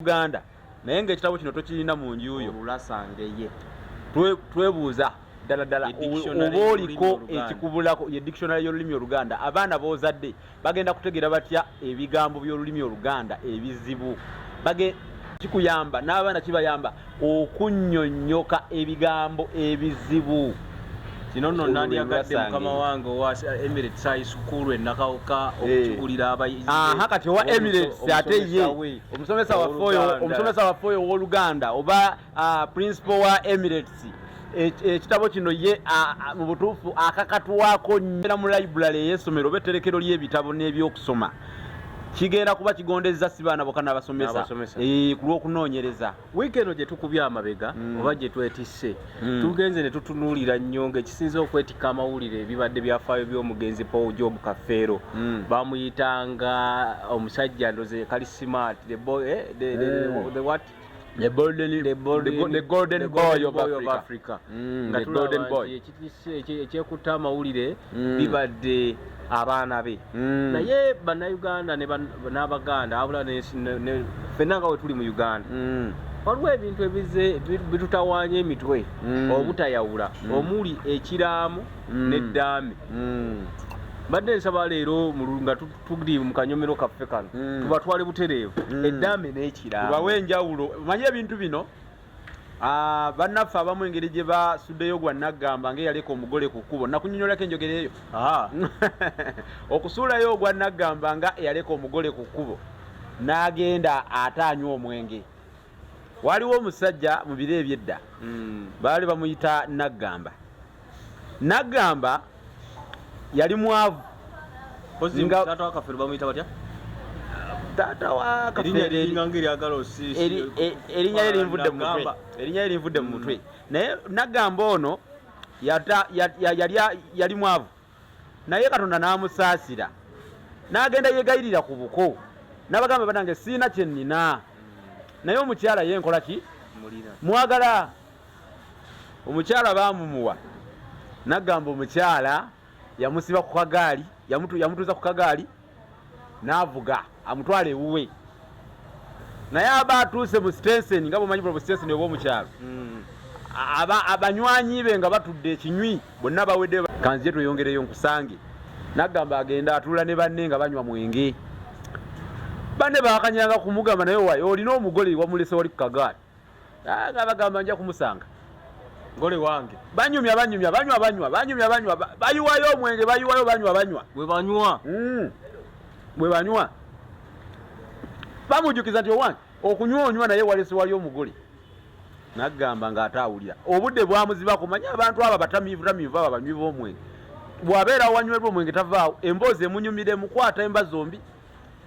Uganda naye ng'ekitabo kino tokirina mu nju yo olulasangeye twebuuza ddala oba oliko ekikubulako ye dictionary y'olulimi Oluganda abaana boozadde bagenda kutegeera batya ebigambo by'olulimi Oluganda ebizibu kikuyamba n'abaana kibayamba okunnyonnyoka ebigambo ebizibu. kino nno nandyagadde mukama wange owa Emirates High School enakawuka okukigulira abayizi kati owa Emirates ate ye omusomesa waffe oyo ow'Oluganda oba principal wa Emirates ekitabo kino ye mu butuufu akakatwako nnyo mu library ey'essomero oba etterekero ly'ebitabo n'ebyokusoma kigenda kuba kigondezza si baana bokka n'abasomesa ku lw'okunoonyereza. wiiki eno gye tukubye amabega oba gye twetisse tugenze ne tutunuulira nnyo ng'ekisinze okwetikka amawulire ebibadde byafaayo by'omugenzi Paul Job Kafeero bamuyitanga omusajja ndoze Kalisimati the golden boy of Africa nga tulaba ekyekutta amawulire bibadde abaana be naye bannayuganda n'abaganda abula ffenna nga we tuli mu Uganda waliwo ebintu bitutawaanya emitwe obutayawula omuli ekiraamu n'eddaame. Mbadde nsaba leero nga tuli mu kanyomero kaffe kano tubatwale butereevu eddaame n'ekiraamu tubawe enjawulo. Manyi ebintu bino bannaffe abamu engeri gye basuddeyo gwa Naggamba ng'eyaleka omugole ku kkubo nakunnyonnyolako enjogera eyo okusuulayo ogwa Naggamba nga eyaleka omugole ku kkubo n'agenda ate anywa omwenge. Waliwo omusajja mu biro ebyedda baali bamuyita Naggamba. Naggamba yali mwavu taata wa Kafeero bamuyita batya? Taata wa Kafeero erinnya lye linvudde mu mutwe naye Naggamba ono yali mwavu naye Katonda n'amusaasira n'agenda yegayirira ku buko n'abagamba banange siina kye nnina naye omukyala ye nkola ki mwagala. Omukyala baamumuwa Naggamba omukyala yamusiba ku kagaali yamutuuza ku kagaali n'avuga amutwala ewuwe naye aba atuuse mu station nga bwomanyi mu station oba omukyalo abanywanyi be nga batudde ekinywi bonna bawedde kanzije tweyongereyo nkusange. Naggamba agenda atuula ne banne nga banywa mwenge banne bakanyanga kumugamba naye wayi olina omugole wamulese wali ku kagaali nga bagamba nja kumusanga ngole wange banyumya bayiwayo omwenge banywa bwe banywa bamujjukiza nti owange okunywa naye walese wali omugole. Naggamba ng'ataawulira obudde bwamuzibako manyi abantu abo batamiivu abo banywi b'omwenge bw'abeera wanywerwa omwenge tavaawo emboozi emunyumire mukwata emba zombi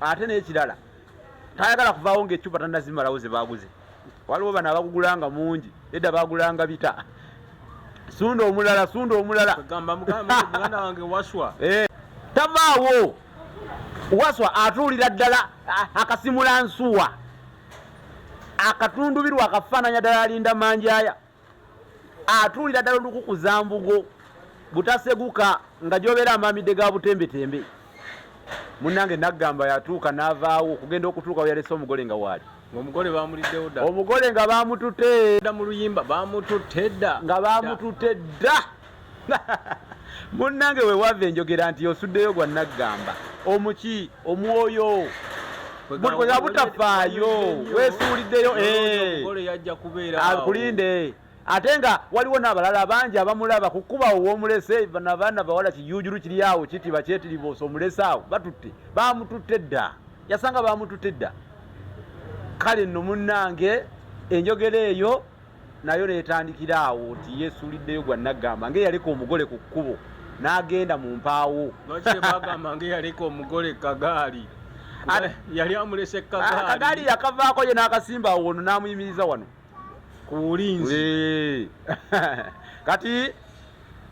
ate n'ekirala tayagala kuvaawo ng'eccupa tannazimalawo ze baaguze. Waliwo bano abagugulanga mungi edda baagulanga bita sunda omulala muganda wange waswa tavaawo waswa atuulira ddala akasimula nsuwa akatundubirwa akafaananya ddala alinda manjaaya atuulira ddala olukukuza mbugo butaseguka nga gyobeera amaamidde ga butembetembe. Munnange Naggamba yatuuka n'avaawo okugenda okutuuka we yalese omugole nga waali omugole bamuliddewo dda omugole nga bamututte mu luyimba bamututte dda munnange we wava enjogera nti osuddeyo gwa Naggamba omuki omwoyo bwe butafaayo weesuuliddeyo omugole yajja kubeera akulinde ate nga waliwo n'abalala bangi abamulaba ku kkuba ow'omulese nabaana bawala kiyujulu kiri awo kitiba kyetiribosa omulese awo bamututte dda yasanga bamututte dda. Kale nno munnange enjogera eyo nayo neetandikira awo nti yeesuuliddeyo gwa Naggamba ng'eyaleka omugole ku kkubo n'agenda mu mpaawo. Lwaki bagamba ng'eyaleka omugole kagaali yali amulese kagaali yakavaako ye n'akasimba awo ono n'amuyimiriza wano ku bulinzi. Kati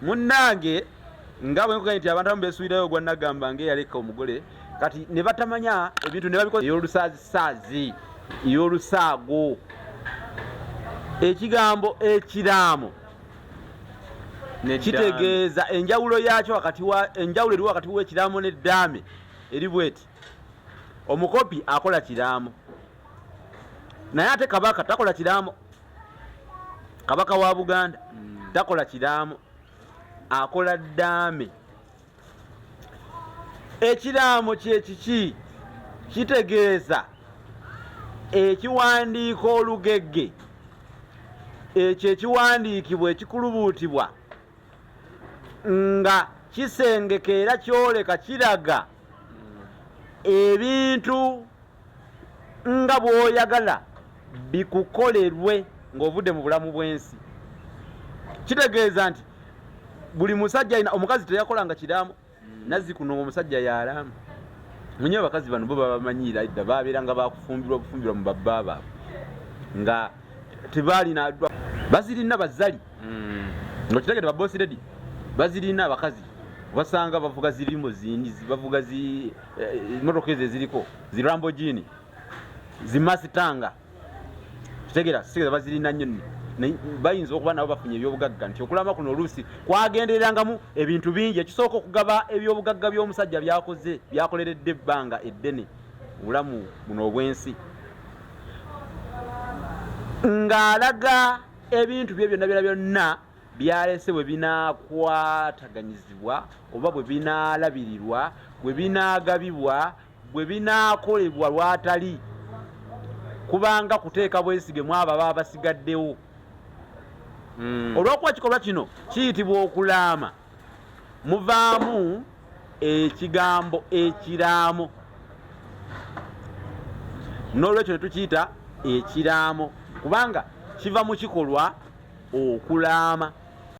munnange nga bwe nkugaa nti abantu abamu beesuulirayo gwa Naggamba ng'eyaleka omugole kati ne batamanya ebintu ne babikoza ey'olusaazisaazi y'olusaago. Ekigambo ekiraamu kitegeeza enjawulo yaakyo enjawulo eriwo wakati w'ekiraamu n'eddaame eri bweti omukopi akola kiraamu naye ate kabaka takola kiraamo. Kabaka wa Buganda takola kiraamo, akola ddaame. Ekiraamo kyekiki? Kitegeeza ekiwandiiko olugegge ekyo ekiwandiikibwa ekikulubuutibwa nga kisengeka era kyoleka kiraga ebintu nga bw'oyagala bikukolerwe ng'ovudde mu bulamu bw'ensi. Kitegeeza nti buli musajja alina, omukazi teyakolanga kiraamo, Nazzikuno omusajja y'alama. Munye abakazi bano bo babamanyiira edda babeeranga bakufumbirwa bufumbirwa mu babba baabwe nga tebaalina bazirina bazzali ng'okitegedde ba boss lady bazirina abakazi basanga bavuga zirimo zindi bavuga motoka ezo eziriko zi Lamborghini zi Mustang kitegera sigeza bazirina nnyo bayinza okuba nabo bafunye ebyobugagga nti okulama kuno oluusi kwagendererangamu ebintu bingi. Ekisooka okugaba ebyobugagga by'omusajja byakoleredde ebbanga eddene obulamu buno obw'ensi, ng'alaga ebintu bye byonna byonna byalese bwe binaakwataganyizibwa oba bwe binaalabirirwa, bwe binaagabibwa, bwe binaakolebwa lwatali, kubanga kuteeka bwesige mu abo baba basigaddewo. Olw'okuba kikolwa kino kiyitibwa okulaama, muvaamu ekigambo ekiraamo, n'olwekyo ne tukiyita ekiraamo kubanga kiva mu kikolwa okulaama.